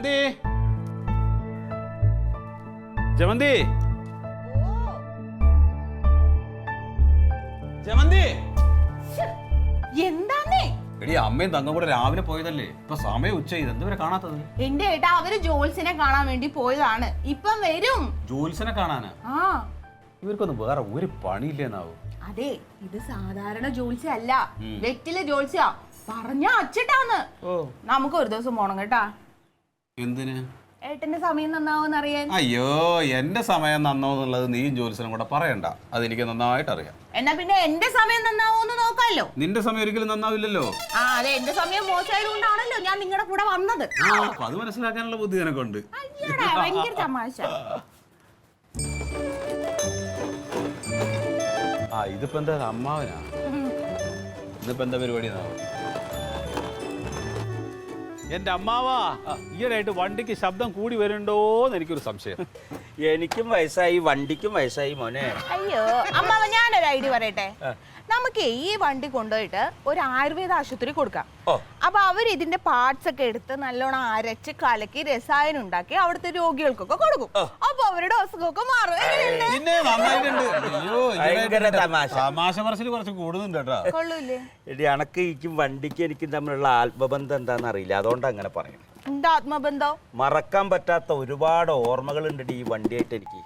ജമന്തി ജമന്തി ജമന്തി എന്താന്നേ? എടി അമ്മയും തങ്കം കൂടെ രാവിലെ പോയതല്ലേ, ഇപ്പൊ സമയം ഉച്ച ഇതെന്തുവരെ കാണാത്തത്? എന്റെ ഏട്ടാ അവര് ജോൽസിനെ കാണാൻ വേണ്ടി പോയതാണ്, ഇപ്പം വരും. ജോൽസിനെ കാണാനാ? ആ ഇവർക്കൊന്നും വേറെ ഒരു പണിയില്ലേന്നാവും. അതെ, ഇത് സാധാരണ ജോൽസി അല്ല, വെറ്റിലെ ജോൽസിയാ. പറഞ്ഞ അച്ചിട്ടാന്ന്. നമുക്ക് ഒരു ദിവസം പോണം കേട്ടാ. എന്തിന്? ഏട്ടന്റെ സമയം നന്നാവോന്ന് അറിയാൻ. അയ്യോ, എന്റെ സമയം നന്നാവുന്നുള്ളത് നീയും ജോലിസിനും കൂടെ പറയണ്ട, അതെനിക്ക് നന്നായിട്ട് അറിയാം. എന്നാ പിന്നെ എന്റെ സമയം നന്നാവോന്ന് നോക്കാമല്ലോ. നിന്റെ സമയം ഒരിക്കലും നന്നാവില്ലല്ലോ. ആ അതെ, എന്റെ സമയം മോശമായതുകൊണ്ടാണല്ലോ ഞാൻ നിങ്ങളുടെ കൂടെ വന്നത്. അത് മനസ്സിലാക്കാനുള്ള ബുദ്ധി എനക്കുണ്ട്. ഭയങ്കര തമാശ. ഇതിപ്പോ എന്താ അമ്മാവനാ? ഇതിപ്പോ എന്താ പരിപാടി? എന്റെ അമ്മാവാ, ഈയിടെയായിട്ട് വണ്ടിക്ക് ശബ്ദം കൂടി വരുന്നുണ്ടോന്ന് എനിക്കൊരു സംശയം. എനിക്കും വയസ്സായി, വണ്ടിക്കും വയസ്സായി മോനെ. അയ്യോ അമ്മാവ, ഞാനൊരു ഐഡിയ പറയട്ടെ. നമുക്ക് ഈ വണ്ടി കൊണ്ടുപോയിട്ട് ഒരു ആയുർവേദ ആശുപത്രി കൊടുക്കാം. അപ്പൊ അവർ ഇതിന്റെ പാർട്സ് ഒക്കെ എടുത്ത് നല്ലോണം അരച്ച് കലക്കി രസായനം ഉണ്ടാക്കി അവിടുത്തെ രോഗികൾക്കൊക്കെ കൊടുക്കും. അപ്പൊ അവരുടെ അസുഖമൊക്കെ മാറും. തമാശ പറച്ചിൽ കുറച്ച് കൂടുന്നുണ്ട് കേട്ടോ. കൊള്ളൂല്ലേ? എടി അണക്ക് എനിക്കും വണ്ടിക്കും എനിക്കും തമ്മിലുള്ള ആത്മബന്ധം എന്താണെന്ന് അറിയില്ല, അതുകൊണ്ട് അങ്ങനെ പറയുന്നത്. എന്താ ആത്മബന്ധം? മറക്കാൻ പറ്റാത്ത ഒരുപാട് ഓർമ്മകളുണ്ട് ഈ വണ്ടിയായിട്ട് എനിക്ക്.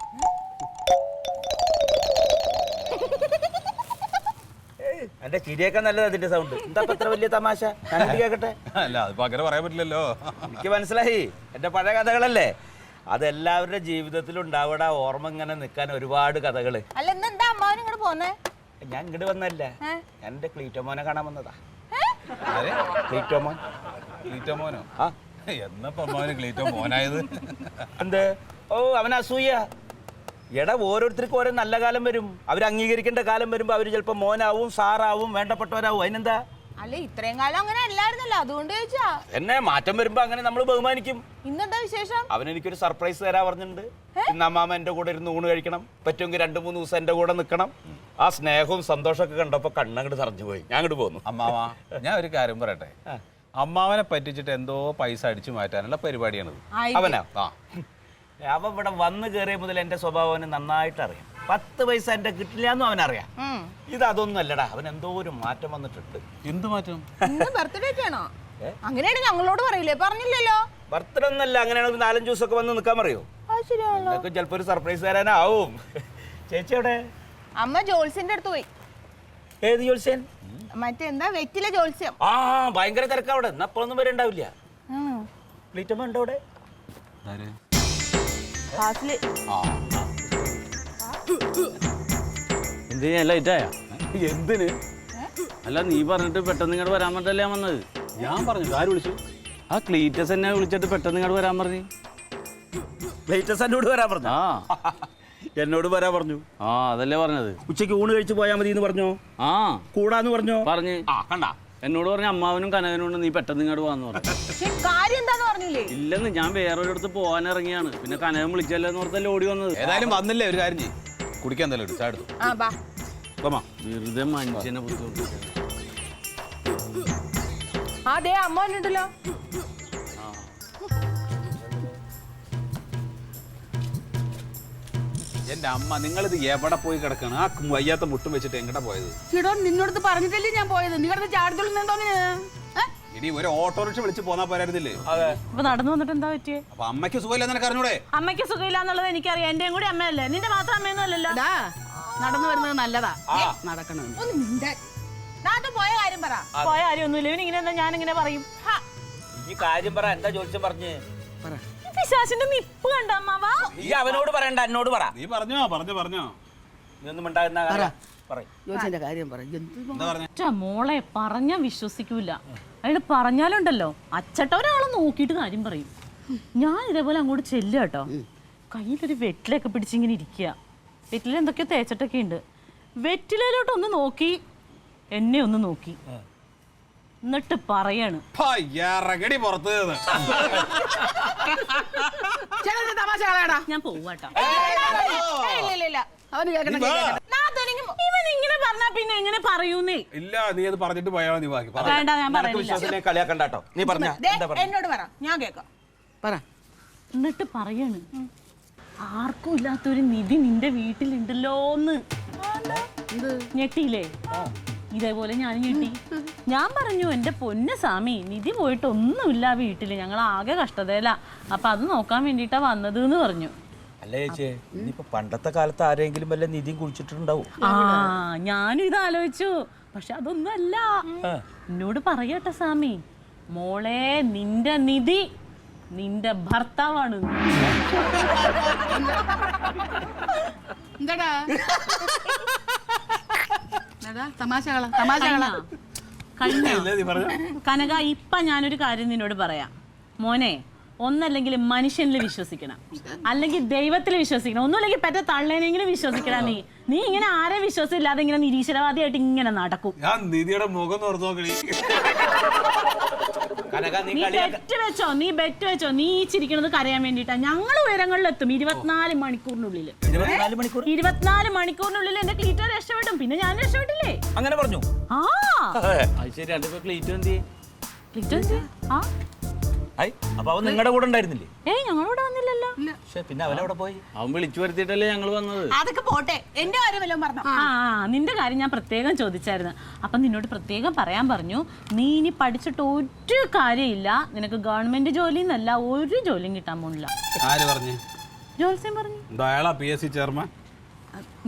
എന്റെ ചിരിയൊക്കെ നല്ലത് അതിന്റെ സൗണ്ട്. എന്താ അത്ര വലിയ തമാശ? കേക്കട്ടെ. അല്ല, അതിപ്പോ അങ്ങനെ പറയാൻ പറ്റില്ലല്ലോ. എനിക്ക് മനസ്സിലായി, എന്റെ പഴയ കഥകളല്ലേ അതെല്ലാവരുടെ ജീവിതത്തിലും ഉണ്ടാവട. ഓർമ്മ ഇങ്ങനെ നിൽക്കാൻ ഒരുപാട് കഥകള്. അല്ല എന്താ അമ്മാവൻ ഇങ്ങോട്ട് പോന്നേ? ഞാൻ ഇങ്ങോട്ട് വന്നല്ല, എന്റെ ക്ലീറ്റോമോനെ കാണാൻ വന്നതാ. ക്ലീറ്റോമോനോ? എന്നപ്പോ അമ്മാവന് ക്ലീറ്റോ മോനായത്? എന്ത്? ഓ, അവൻ അസൂയ. എടാ, ഓരോരുത്തർക്കും ഓരോ നല്ല കാലം വരും. അവർ അംഗീകരിക്കേണ്ട കാലം വരുമ്പോ അവര് ചിലപ്പോ മോനാവും, സാറാവും, വേണ്ടപ്പെട്ടവരാവും. അതിനെന്താ? അല്ല, ഇത്രയും കാലം അങ്ങനെ അല്ലായിരുന്നല്ലോ, അതുകൊണ്ട് ചോദിച്ചാ. എന്നെ മാറ്റം വരുമ്പോ അങ്ങനെ നമ്മൾ ബഹുമാനിക്കും. ഇന്നെന്താ വിശേഷം? അവനെനിക്കൊരു സർപ്രൈസ് തരാ പറഞ്ഞിട്ടുണ്ട്. ഇന്ന് അമ്മാമ എന്റെ കൂടെ ഇരുന്ന് ഊണ് കഴിക്കണം, പറ്റുമെങ്കിൽ 2-3 ദിവസം എന്റെ കൂടെ നിൽക്കണം. ആ സ്നേഹവും സന്തോഷമൊക്കെ കണ്ടപ്പോ കണ്ണങ്ങോട്ട് നിറഞ്ഞു പോയി. ഞാൻ അങ്ങോട്ട് പോന്നു. അമ്മാവാ, ഞാൻ ഒരു കാര്യം പറയട്ടെ. അമ്മാവനെ പറ്റിച്ചിട്ട് എന്തോ പൈസ അടിച്ചു മാറ്റാനുള്ള പരിപാടിയാണത്. അവനാ? അവൻ ഇവിടെ വന്ന് കയറിയ മുതൽ എന്റെ സ്വഭാവം അവന് നന്നായിട്ട് അറിയാം. 10 പൈസ എന്റെ കിട്ടില്ല എന്നും അവനറിയാം. ഇത് അതൊന്നും അല്ലടാ, അവൻ എന്തോ ഒരു മാറ്റം വന്നിട്ടുണ്ട്. എന്ത് മാറ്റം? ബർത്ത്ഡേ ആണോ? അങ്ങനെയാണ് ഞങ്ങളോട് പറയില്ലേ? പറഞ്ഞില്ലല്ലോ. ബർത്ത്ഡേ ഒന്നല്ല, അങ്ങനെയാണെങ്കിൽ 4-5 ദിവസമൊക്കെ വന്ന് നിൽക്കാൻ പറയോ? നിങ്ങൾക്ക് ചിലപ്പോ ഒരു സർപ്രൈസ് തരാനാവും. ചേച്ചി എവിടെ? അമ്മ ജോത്സ്യന്റെ അടുത്ത് പോയി. ഏത് ജോത്സ്യൻ? മറ്റെന്താ വെറ്റിലെ ജോത്സ്യം. ആ, ഭയങ്കര തിരക്കാ അവിടെ. എന്നാ അപ്പോഴൊന്നും വരെ ഉണ്ടാവില്ല. ക്ലീറ്റമ്മ ഉണ്ടോ അവിടെ? എന്തിന്? അല്ല, നീ പറഞ്ഞിട്ട് പെട്ടെന്ന് ഇങ്ങോട്ട് വരാൻ പറഞ്ഞല്ലേ ഞാൻ വന്നത്. ഞാൻ പറഞ്ഞു. ആര് വിളിച്ചു? ആ ക്ലീറ്റസ് എന്നെ വിളിച്ചിട്ട് പെട്ടെന്ന് ഇങ്ങോട്ട് വരാൻ പറഞ്ഞു. ക്ലീറ്റസ് എന്നോട് വരാൻ പറഞ്ഞു? എന്നോട് വരാൻ പറഞ്ഞു. ആ, അതല്ലേ പറഞ്ഞത്. ഉച്ചയ്ക്ക് ഊണ് കഴിച്ച് പോയാൽ മതി എന്ന് പറഞ്ഞോ? ആ, കൂടാന്ന് പറഞ്ഞോ? പറഞ്ഞു. കണ്ടാ, എന്നോട് പറഞ്ഞ അമ്മാവനും കനകനും നീ പെട്ടെന്ന് ഇങ്ങോട്ട് പോകാന്ന് പറഞ്ഞു. ഇല്ലെന്ന്, ഞാൻ വേറൊരിടത്ത് പോകാൻ ഇറങ്ങിയാണ്. പിന്നെ കനകം വിളിച്ചല്ലോ എന്ന് ഓർത്തല്ലേ ഓടി വന്നത്. ഏതായാലും വന്നില്ലേ, ഒരു കാര്യം ചെയ്യും, കുടിക്കാൻ തന്നെ എടുത്തു. വെറുതെ മനുഷ്യനെ ബുദ്ധിമുട്ട്. അതെ, അമ്മണ്ടല്ലോ. എന്റെ അമ്മ, നിങ്ങളിത് എവിടെ പോയി കിടക്കാണ്? ആ വയ്യാത്ത മുട്ടും വെച്ചിട്ട് എങ്ങടാ പോയത്? ചേട്ടോ, നിന്നോടത്ത് പറഞ്ഞിട്ടല്ലേ ഞാൻ പോയത്. നീ കിടന്ന് ചാടിത്തുള്ളുന്നുണ്ടോ? ഇനി ഒരു ഓട്ടോറിക്ഷ വിളിച്ച് പോന്നാ പോരായിരുന്നില്ലേ? അപ്പൊ നടന്നു വന്നിട്ട് എന്താ പറ്റിയേ? അപ്പൊ അമ്മയ്ക്ക് സുഖമില്ല നിനക്ക് അറിഞ്ഞൂടെ? അമ്മയ്ക്ക് സുഖമില്ലാന്നുള്ളത് എനിക്കറിയാം. എന്റെയും കൂടി അമ്മയല്ലേ, നിന്റെ മാത്രം അമ്മയൊന്നും അല്ലല്ലോ. നടന്നു വരുന്നത് നല്ലതാ, നടക്കണം. പോയ കാര്യം പറ. പോയ കാര്യമൊന്നുമില്ല. ഇവനിങ്ങനെ എന്താ ഞാനിങ്ങനെ പറയും? ഈ കാര്യം പറ. എന്താ ചോദിച്ചു പറഞ്ഞ്? പിശാചിന്റെ നിപ്പ് കണ്ട അമ്മാവാ. ഈ അവനോട് പറയണ്ട, എന്നോട് പറ. നീ പറഞ്ഞോ? പറഞ്ഞോ. ഇതൊന്നും ഉണ്ടാകുന്ന മോളെ പറഞ്ഞാ വിശ്വസിക്കൂല. അയാൾ പറഞ്ഞാലുണ്ടല്ലോ, അച്ചട്ട ഒരാളെ നോക്കിയിട്ട് കാര്യം പറയും. ഞാൻ ഇതേപോലെ അങ്ങോട്ട് ചെല്ലുക കേട്ടോ, കയ്യിലൊരു വെറ്റിലൊക്കെ പിടിച്ചിങ്ങനെ ഇരിക്കുക. വെറ്റില എന്തൊക്കെയോ തേച്ചിട്ടൊക്കെ ഉണ്ട്. വെറ്റിലോട്ടൊന്ന് നോക്കി, എന്നെ ഒന്ന് നോക്കി, എന്നിട്ട് പറയാണ്, ഞാൻ പോവാട്ടോ. ഇവനിങ്ങനെ പറഞ്ഞാ പിന്നെ എങ്ങനെ പറയൂന്നേ? ഇല്ല, നീ അത് പറഞ്ഞിട്ട് പോയാ മതി. വേണ്ട, ഞാൻ പറയുന്നില്ല. കളിയാക്കണ്ടാട്ടോ. നീ പറഞ്ഞ എന്നോട് പറ, ഞാൻ കേൾക്കാം. പറ. എന്നിട്ട് പറയാണ് ആർക്കും ഇല്ലാത്തൊരു നിധി നിന്റെ വീട്ടിലുണ്ടല്ലോന്ന്. ഞെട്ടിയില്ലേ? ഇതേപോലെ ഞാൻ ഞെട്ടി. ഞാൻ പറഞ്ഞു എന്റെ പൊന്ന സ്വാമി, നിധി പോയിട്ട് ഒന്നുമില്ല വീട്ടില്, ഞങ്ങൾ ആകെ കഷ്ടതയില്ല, അപ്പൊ അത് നോക്കാൻ വേണ്ടിട്ടാ വന്നത് എന്ന് പറഞ്ഞു. അല്ല ചേച്ചി, ഇനിയിപ്പോ പണ്ടത്തെ കാലത്ത് ആരെങ്കിലും വല്ല നിധിയും കുടിച്ചിട്ടുണ്ടാവും. ആ ഞാനും ഇത് ആലോചിച്ചു. പക്ഷെ അതൊന്നും അല്ല. എന്നോട് പറയട്ടെ സ്വാമി, മോളെ നിന്റെ നിധി നിന്റെ ഭർത്താവാണ്. എന്താടാ തമാശകളാ കഴിഞ്ഞ കനക, ഇപ്പൊ ഞാനൊരു കാര്യം നിന്നോട് പറയാം മോനെ. ഒന്നല്ലെങ്കിൽ മനുഷ്യനിൽ വിശ്വസിക്കണം, അല്ലെങ്കിൽ ദൈവത്തിൽ വിശ്വസിക്കണം, ഒന്നുമില്ലെങ്കിൽ പെറ്റ തള്ളേനെങ്കിലും വിശ്വസിക്കണം. നീ ഇങ്ങനെ ആരെ വിശ്വാസം ഇല്ലാതെ ഇങ്ങനെ നിരീശ്വരവാദിയായിട്ട് ഇങ്ങനെ നടക്കും. ഞാൻ നിധിയുടെ മുഖം നോക്കണി. നീ ബെറ്റ് വെച്ചോ, നീ ചിരിക്കണത് കരയാൻ വേണ്ടിട്ടാ. ഞങ്ങൾ ഉയരങ്ങളിലെത്തും 24 മണിക്കൂറിനുള്ളിൽ. 24 മണിക്കൂറിനുള്ളിൽ എന്റെ ക്ലീറ്റോ രക്ഷപ്പെടും. പിന്നെ ഞാൻ രക്ഷപ്പെട്ടില്ലേ? അങ്ങനെ പറഞ്ഞു. ആ ശരി, അതിപ്പോ ക്ലീറ്റോ എന്തി? ക്ലീറ്റോ ആ അപ്പൊ അവൻ നിങ്ങളുടെ കൂടെ ഉണ്ടായിരുന്നില്ലേ? ഏയ് ഞങ്ങളോട് വന്നില്ലല്ലോ. പിന്നെ അവനവിടെ പോയി. അവൻ വിളിച്ചു വരുത്തിയിട്ടല്ലേ ഞങ്ങൾ വന്നത്. അതൊക്കെ പോട്ടെ, എന്റെ കാര്യം വല്ലതും പറഞ്ഞു. നിന്റെ കാര്യം ഞാൻ പ്രത്യേകം ചോദിച്ചായിരുന്നു. അപ്പൊ നിന്നോട് പ്രത്യേകം പറയാൻ പറഞ്ഞു, നീ ഇനി പഠിച്ചിട്ട് ഒരു കാര്യമില്ല, നിനക്ക് ഗവൺമെന്റ് ജോലി എന്നല്ല ഒരു ജോലിയും കിട്ടാൻ പോണില്ല. ആര് പറഞ്ഞു? ജോത്സ്യം പറഞ്ഞു. അയാളാ PSC ചെയർമാൻ.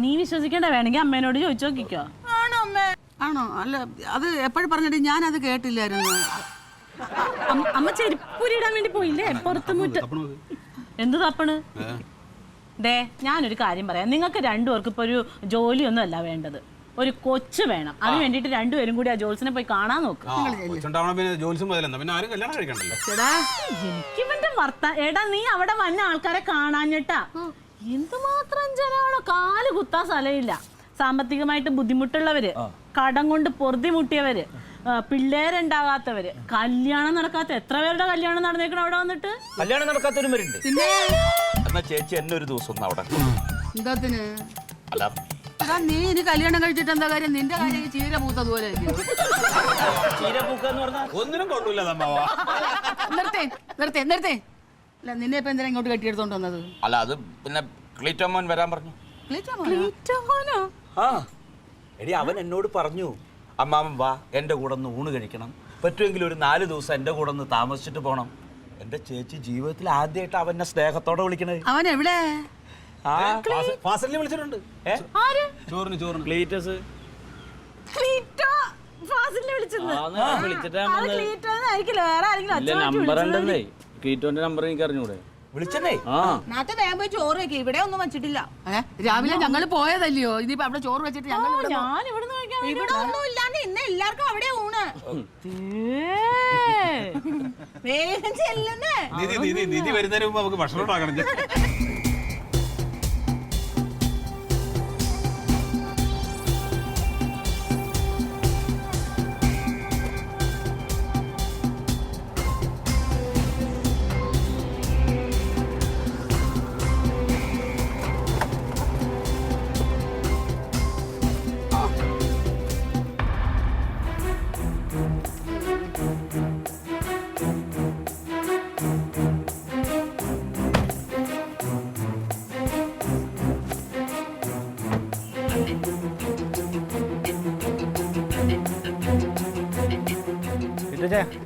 നീ വിശ്വസിക്കണ്ട, വേണമെങ്കിൽ അമ്മേനോട് ചോദിച്ചു നോക്കിക്കോ. ആണോ? അല്ല, അത് എപ്പോഴും പറഞ്ഞിട്ട് ഞാനത് കേട്ടില്ലായിരുന്നു. അമ്മ ചെരുപ്പൂരിടാൻ വേണ്ടി പോയില്ലേ പുറത്ത് മുറ്റം? എന്ത് തപ്പണ്? ദേ ഞാനൊരു കാര്യം പറയാം, നിങ്ങൾക്ക് രണ്ടുപേർക്കും ഇപ്പൊ ഒരു ജോലിയൊന്നും അല്ല വേണ്ടത്, ഒരു കൊച്ചു വേണം. അതിന് വേണ്ടിട്ട് രണ്ടുപേരും കൂടി ആ ജോത്സ്യനെ പോയി കാണാൻ നോക്ക്. എനിക്ക് ഇവന്റെ എടാ, നീ അവിടെ വന്ന ആൾക്കാരെ കാണാഞ്ഞിട്ടാ. എന്തുമാത്രം ജനമാണോ, കാല് കുത്താൻ സ്ഥലമില്ല. സാമ്പത്തികമായിട്ട് ബുദ്ധിമുട്ടുള്ളവര്, കടം കൊണ്ട് പൊറുതിമുട്ടിയവര്, പിള്ളേരുണ്ടാകാത്തവര്, കല്യാണം നടക്കാത്ത എത്ര പേരുടെ കല്യാണം നടന്നേക്കണം അവിടെ വന്നിട്ട്. കല്യാണം നടക്കാത്തവരും വരുന്നുണ്ട്. എന്നാ ചേച്ചി എന്നെ ഒരു ദിവസം ഒന്ന് അവിടെ. എന്താത്തിന്? അല്ല, നീ ഇനി കല്യാണം കഴിച്ചിട്ട് എന്താ കാര്യം? നിന്റെ കാര്യം ചീര പൂത്തതുപോലെ. ഒന്നിനും കൊള്ളൂല. നിർത്തേ. അല്ല, നിന്നെ ഇപ്പൊ എന്തിനാ ഇങ്ങോട്ട് കെട്ടിയെടുത്തോണ്ട് വന്നത്? അല്ല, അത് പിന്നെ ക്ലീറ്റോമോൻ വരാൻ പറഞ്ഞു. ആ എടി, അവൻ എന്നോട് പറഞ്ഞു, അമ്മാവൻ വാ, എൻ്റെ കൂടെ ഒന്ന് ഊണ് കഴിക്കണം, പറ്റുമെങ്കിൽ ഒരു 4 ദിവസം എൻ്റെ കൂടെ ഒന്ന് താമസിച്ചിട്ട് പോകണം. എൻ്റെ ചേച്ചി ജീവിതത്തിൽ ആദ്യമായിട്ട് അവനെ സ്നേഹത്തോടെ വിളിക്കണത്. അവൻ എവിടെ? വിളിച്ചിട്ടുണ്ട്. ചോറിന് ക്ലീറ്റസ് നമ്പർ ഉണ്ടെന്നേ. ക്ലീറ്റോന്റെ നമ്പർ എനിക്ക് അറിഞ്ഞൂടെ? വിളിച്ചേ. നാട്ടെ വേഗം പോയി ചോറ് വെക്കുക, ഇവിടെ ഒന്നും വെച്ചിട്ടില്ല. രാവിലെ ഞങ്ങള് പോയതല്ലയോ, ഇനിയിപ്പോ അവിടെ ചോറ് വെച്ചിട്ട് ഞങ്ങൾ ഇവിടെ ഒന്നും ഇല്ലാണ്ട് ഇന്ന് എല്ലാവർക്കും അവിടെ ഊണ്. വേഗം ചെല്ലുന്നേ. നിധി വരുന്നതിന് മുമ്പ് നമുക്ക് ഭക്ഷണം ഉണ്ടാക്കണം.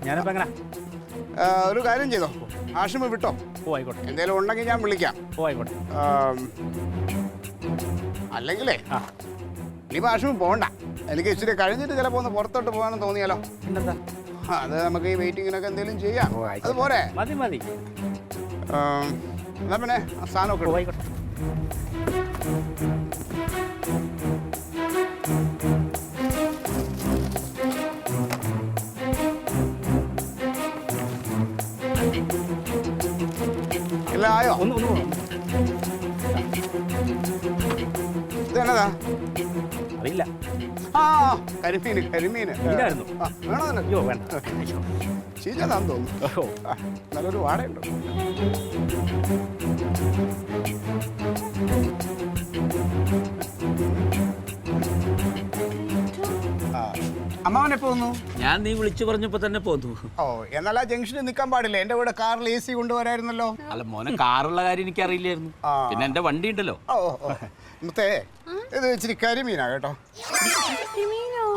ഞാനിപ്പോ എങ്ങനെ ഒരു കാര്യം ചെയ്തോ, ആഷിമ വിട്ടോ. ആയിക്കോട്ടെ. എന്തേലും ഉണ്ടെങ്കിൽ ഞാൻ വിളിക്കാം. ആയിക്കോട്ടെ. അല്ലെങ്കിലേ ഇനിയിപ്പോൾ ആഷിമ പോകണ്ട. എനിക്ക് ഇച്ചിരി കഴിഞ്ഞിട്ട് ചിലപ്പോൾ ഒന്ന് പുറത്തോട്ട് പോകാനും തോന്നിയാലോ? പിന്നെന്താ, അത് നമുക്ക് ഈ മീറ്റിങ്ങിനൊക്കെ എന്തെങ്കിലും ചെയ്യാം. അത് പോരെ? മതി. എന്നാ പിന്നെ ആ സാധനമൊക്കെ ആയിക്കോട്ടെ. എല്ലാം ആയോ? ഇതെന്നതാ? അറിയില്ല. കരിമീന് ഇതായിരുന്നു. വേണോ നിനക്ക്? അയ്യോ വേണ്ട. ചീഞ്ഞതാന്ന് തോന്നുന്നു. നല്ലൊരു വാടയുണ്ട്. അമ്മാവൻ എപ്പോ വന്നു? ഞാൻ നീ വിളിച്ചു പറഞ്ഞപ്പോ തന്നെ പോന്നു. ഓ എന്നാൽ ആ ജംഗ്ഷനിൽ നിൽക്കാൻ പാടില്ല, എന്റെ കൂടെ കാറിൽ AC കൊണ്ടുവരായിരുന്നല്ലോ. അല്ല മോനെ, കാറുള്ള കാര്യം എനിക്ക് അറിയില്ലായിരുന്നു. ആ. പിന്നെ എന്റെ വണ്ടി ഉണ്ടല്ലോ. ഓ മുത്തേ, ഇത് ഇച്ചിരി കരിമീനാ കേട്ടോ.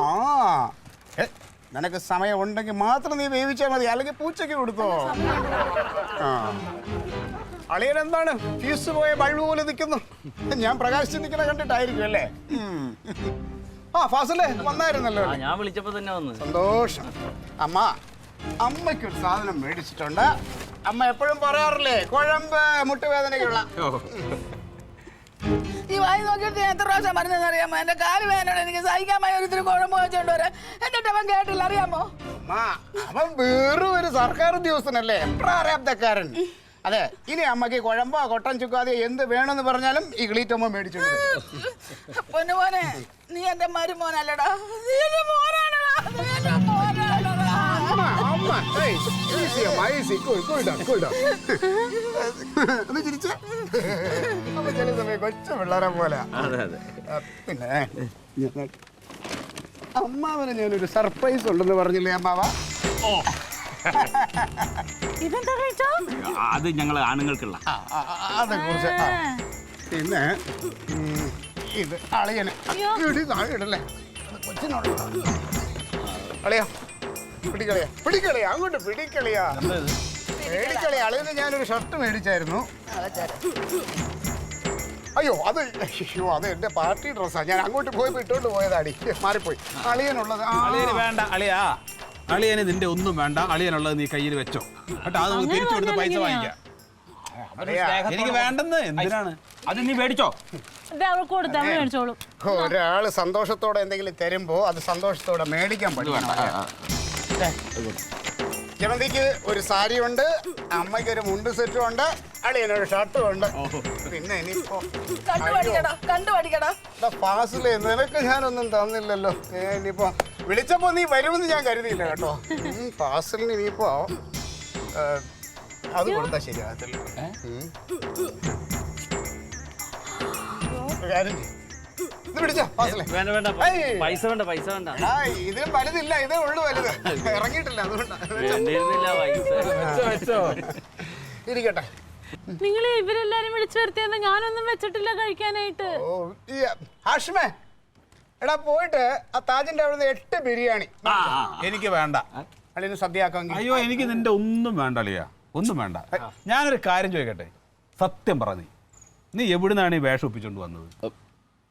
ആ നിനക്ക് സമയം ഉണ്ടെങ്കിൽ മാത്രം നീ വേവിച്ചാൽ മതി, അല്ലെങ്കിൽ പൂച്ചയ്ക്ക് കൊടുത്തോ. ആ അളിയൻ എന്താണ് ഫീസ് പോയ ബൾബ് പോലെ നിൽക്കുന്നു? ഞാൻ പ്രകാശിച്ച് നിൽക്കണ കണ്ടിട്ടായിരിക്കും അല്ലേ? ആ ഫാസിലേ വന്നായിരുന്നല്ലോ. ഞാൻ വിളിച്ചപ്പോ തന്നെ വന്ന്. സന്തോഷം. അമ്മയ്ക്കൊരു സാധനം മേടിച്ചിട്ടുണ്ട്. അമ്മ എപ്പോഴും പറയാറില്ലേ, കുഴമ്പ് മുട്ടുവേദനയ്ക്കുള്ള. ഈ വായി നോക്കിയിട്ട് ഞാൻ എത്ര പ്രാവശ്യം പറഞ്ഞതെന്ന് അറിയാമോ? എന്റെ കാല് വേദന എനിക്ക് സഹിക്കാമായ ഒരു കുഴമ്പ് വെച്ചോണ്ട് വരാൻ. എന്നിട്ട് അവൻ കേട്ടില്ല, അറിയാമോ? അവൻ വെറും ഒരു സർക്കാർ ഉദ്യോഗസ്ഥനല്ലേ, പ്രാരാബ്ധക്കാരൻ. അതെ, ഇനി അമ്മക്ക് കുഴമ്പോ കൊട്ടൻ ചുക്കാതെ എന്ത് വേണമെന്ന് പറഞ്ഞാലും ഈ ഗ്ലീറ്റമ്മ മേടിച്ചോണ്ട് പൊന്നുമോനെ, നീ എന്റെ മരുമോനല്ലടാ, നീ എന്റെ മോനാണടാ, നീ എന്റെ മോനാണടാ. ചില സമയം കൊച്ചു പിള്ളേരെ പോലെ. അതെ അതെ. പിന്നെ അമ്മാവന് ഞാനൊരു സർപ്രൈസ് ഉണ്ടെന്ന് പറഞ്ഞില്ലേ അമ്മാവ? ഇതെന്താ കഴിച്ചോ? അത് ഞങ്ങൾ ആണുങ്ങൾക്കുള്ള. അതെ കുറിച്ച്. പിന്നെ ഇത് അളിയന് ഇടല്ലേ കൊച്ചിനോട്. അളിയാ പിടിക്കളിയാ അങ്ങോട്ട് പിടിക്കളിയാ. മേടിക്കളിയാ. അളിയന് ഞാനൊരു ഷർട്ട് മേടിച്ചായിരുന്നു. അയ്യോ അത് എന്റെ പാർട്ടി ഡ്രസ്സാണ്. ഞാൻ അങ്ങോട്ട് പോയപ്പോ ഇട്ടോണ്ട് പോയതാടി, മാറിപ്പോയി. അളിയനുള്ളത് അളിയന് വേണ്ട അളിയാ, അളിയന് നിന്റെ ഒന്നും വേണ്ട. അളിയനുള്ളത് നീ കയ്യിൽ വെച്ചോ കേട്ടോ, അത് നമുക്ക് തിരിച്ചു കൊടുത്ത് പൈസ വാങ്ങിക്കാം. എനിക്ക് വേണ്ടെന്ന്. എന്തിനാണ് അത് നീ മേടിച്ചോ? കൊടുത്ത് അവൾ മേടിച്ചോളൂ. ഒരാള് സന്തോഷത്തോടെ എന്തെങ്കിലും തരുമ്പോ അത് സന്തോഷത്തോടെ മേടിക്കാൻ പഠിക്കണം. ജമന്തിക്ക് ഒരു സാരി ഉണ്ട്, അമ്മയ്ക്ക് ഒരു മുണ്ട് സെറ്റും ഉണ്ട്, അളിയനൊരു ഷർട്ടും ഉണ്ട്. പിന്നെ ഇനിയിപ്പോ കണ്ടുപഠിക്കടാ. ഫാസിലെ നിനക്ക് ഞാനൊന്നും തന്നില്ലല്ലോ. ഇനിയിപ്പോ വിളിച്ചപ്പോ നീ വരുമെന്ന് ഞാൻ കരുതിയില്ല കേട്ടോ. ഫാസിലിന് ഇനിയിപ്പോ അത് കൊടുത്താൽ ശരിയാകത്തില്ല. ഇത് പിടിച്ചോ ഫാസിലെ. വേണ്ട വേണ്ട, പൈസ വേണ്ട, പൈസ വേണ്ട. ഇതിലും വലുതില്ല, ഇതേ ഉള്ളു വലുത്, ഇറങ്ങിയിട്ടില്ല, അതുകൊണ്ടാണ്. വേണ്ടിയിരുന്നില്ല പൈസ. ഇരിക്കട്ടെ. നിങ്ങൾ ഇവരെല്ലാരും വിളിച്ചു വരുത്തിയെന്ന് ഞാനൊന്നും വെച്ചിട്ടില്ല കഴിക്കാനായിട്ട്. ഓ ഈ ഹാഷ്മേ, എടാ പോയിട്ട് ആ താജിന്റെ അവിടുന്ന് 8 ബിരിയാണി. എനിക്ക് വേണ്ട. അളിന് സദ്യയാക്കാമെങ്കിൽ. അയ്യോ എനിക്ക് നിന്റെ ഒന്നും വേണ്ട അളിയാ, ഒന്നും വേണ്ട. ഞാനൊരു കാര്യം ചോദിക്കട്ടെ, സത്യം പറ, നീ എവിടുന്നാണ് ഈ വേഷം ഒപ്പിച്ചോണ്ട് വന്നത്?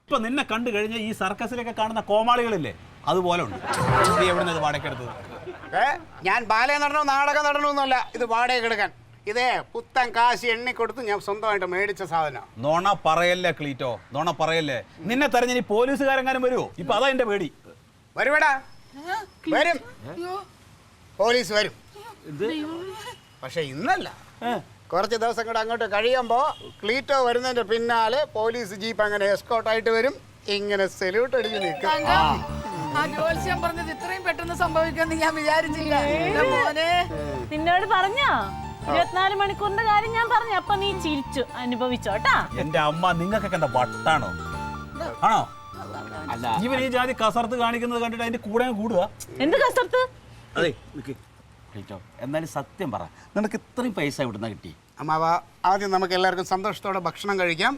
ഇപ്പൊ നിന്നെ കണ്ടു കഴിഞ്ഞാൽ ഈ സർക്കസിലൊക്കെ കാണുന്ന കോമാളികളില്ലേ, അതുപോലെ ഉണ്ട്. നീ എവിടുന്ന് ഇത് വാടക എടുത്തത്? ഞാൻ ബാലയെ നടനോ നാടകം നടനോന്നല്ല ഇത് വാടക എടുക്കാൻ. ഇതേ പുത്തൻ കാശ് എണ്ണി കൊടുത്ത് ഞാൻ സ്വന്തമായിട്ട് മേടിച്ച സാധനം. നോണ പറയല്ലേ ക്ലീറ്റോ, നോണ പറയല്ലേ. നിന്നെ തെരഞ്ഞ പോലീസുകാരെങ്ങാനും വരുമോ? ഇപ്പൊ അതാ എന്റെ പേടി. വരുവേടാ, വരും, പോലീസ് വരും. പക്ഷെ ഇന്നല്ല, കുറച്ച് ദിവസം കൂടെ അങ്ങോട്ട് കഴിയുമ്പോ ക്ലീറ്റോ വരുന്നതിന്റെ പിന്നാലെ പോലീസ് ജീപ്പ് അങ്ങനെ എസ്കോർട്ടായിട്ട് വരും. ഇങ്ങനെ സെല്യൂട്ട് അടിച്ച് നിൽക്കും. ആ ജോത്സ്യം പറഞ്ഞത് ഇത്രയും പെട്ടെന്ന് സംഭവിക്കുമെന്ന് ഞാൻ വിചാരിച്ചില്ല മോനെ. നിന്നോട് പറഞ്ഞോ 24 മണിക്കൂറിന്റെ കാര്യം ഞാൻ പറഞ്ഞു, അപ്പൊ നീ ചിരിച്ചു അനുഭവിച്ചോട്ടാ. എന്റെ അമ്മ നിങ്ങൾക്കൊക്കെ എന്താ വട്ടാണോ? ആണോ? അല്ല ഇവൻ ഈ ജാതി കസർത്ത് കാണിക്കുന്നത് കണ്ടിട്ട് അതിന്റെ കൂടെ കൂടുക. എന്ത് കസർത്ത്? അതെ, എന്നാലും സത്യം പറ, നിനക്ക് ഇത്രയും പൈസ എവിടുന്ന കിട്ടി? അമ്മാവ, ആദ്യം നമുക്ക് എല്ലാവർക്കും സന്തോഷത്തോടെ ഭക്ഷണം കഴിക്കാം.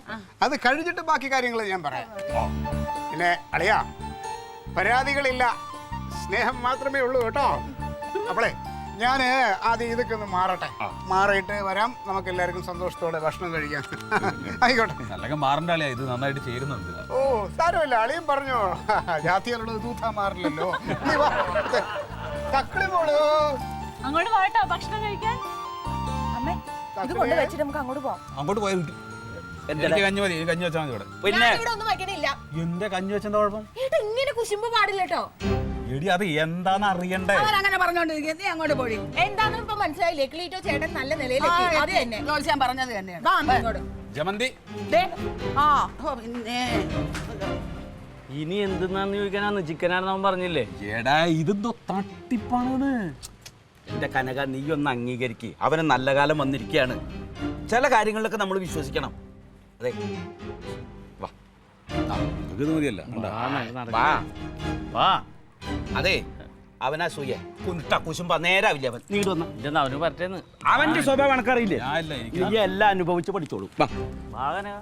അത് കഴിഞ്ഞിട്ട് ബാക്കി കാര്യങ്ങൾ ഞാൻ പറയാം. പിന്നെ അളിയാ, പരാതികളില്ല, സ്നേഹം മാത്രമേ ഉള്ളൂ കേട്ടോ. അപ്പോളേ ഞാൻ ആദ്യം ഇതൊക്കെ ഒന്ന് മാറിയിട്ട് വരാം. നമുക്ക് എല്ലാവർക്കും സന്തോഷത്തോടെ ഭക്ഷണം കഴിക്കാം. ആയിക്കോട്ടെ. അല്ലെങ്കിൽ മാറണ്ട അളിയാ, ഇത് നന്നായിട്ട് ചേരുന്നുണ്ട്. ഓ സാരമില്ല, അളിയും പറഞ്ഞോ, ജാതികളുള്ളത് തൂത്താ മാറില്ലല്ലോ. നീ വാ, തക്കളി മോളൂ. അങ്ങോട്ട് പോട്ടോ ഭക്ഷണം കഴിക്കാൻ. അമ്മേ ഇത് കൊണ്ട് വെച്ചിട്ട് നമുക്ക് അങ്ങോട്ട് പോവാം. അങ്ങോട്ട് പോയാൽ എനിക്ക് കഞ്ഞി മതി, കഞ്ഞി വെച്ചാൽ മതി ഇവിടെ. പിന്നെ ഇവിടെ ഒന്നും വയ്ക്കണില്ല. എന്റെ കഞ്ഞി വെച്ചെന്താ കുഴപ്പം? ഏട്ടാ ഇങ്ങനെ കുശുമ്പ് പാടില്ല കേട്ടോ. എടി അത് എന്താന്ന് അറിയണ്ടേ? അവരങ്ങനെ പറഞ്ഞോണ്ടിരിക്കും, നീ അങ്ങോട്ട് പോടി. എന്താണെന്ന് ഇപ്പൊ മനസ്സിലായില്ലേ? ക്ലീറ്റോ ചേട്ടൻ നല്ല നിലയിലെത്തി. അത് തന്നെ ജോത്സ്യം പറഞ്ഞത് തന്നെയാണ്. വാ അമ്മ ഇങ്ങോട്ട്. ജമന്തി ദേ, ആ പിന്നെ ഇനി എന്തെന്നാന്ന് ചോദിക്കാനാന്ന്, ചിക്കനാണെന്ന് അവൻ പറഞ്ഞില്ലേ? എടാ ഇതെന്തോ തട്ടിപ്പാണ്. എന്റെ കനക, നീ ഒന്ന് അംഗീകരിക്ക്. അവന് നല്ല കാലം വന്നിരിക്കുകയാണ്. ചില കാര്യങ്ങളിലൊക്കെ നമ്മൾ വിശ്വസിക്കണം. അതെ, വാ ഇത് മതിയല്ല. വാ. വാ. അതെ അവനാ സൂയ കുണ്ട കുശുമ്പ നേരാവില്ല അവൻ നീട് വന്ന ഇല്ലെന്ന് അവന് പറ്റേന്ന്. അവന്റെ സ്വഭാവം എനക്കറിയില്ലേ ഞാനില്ല, എനിക്ക് നീ എല്ലാം അനുഭവിച്ച് പഠിച്ചോളൂ വാ. വാ കനക.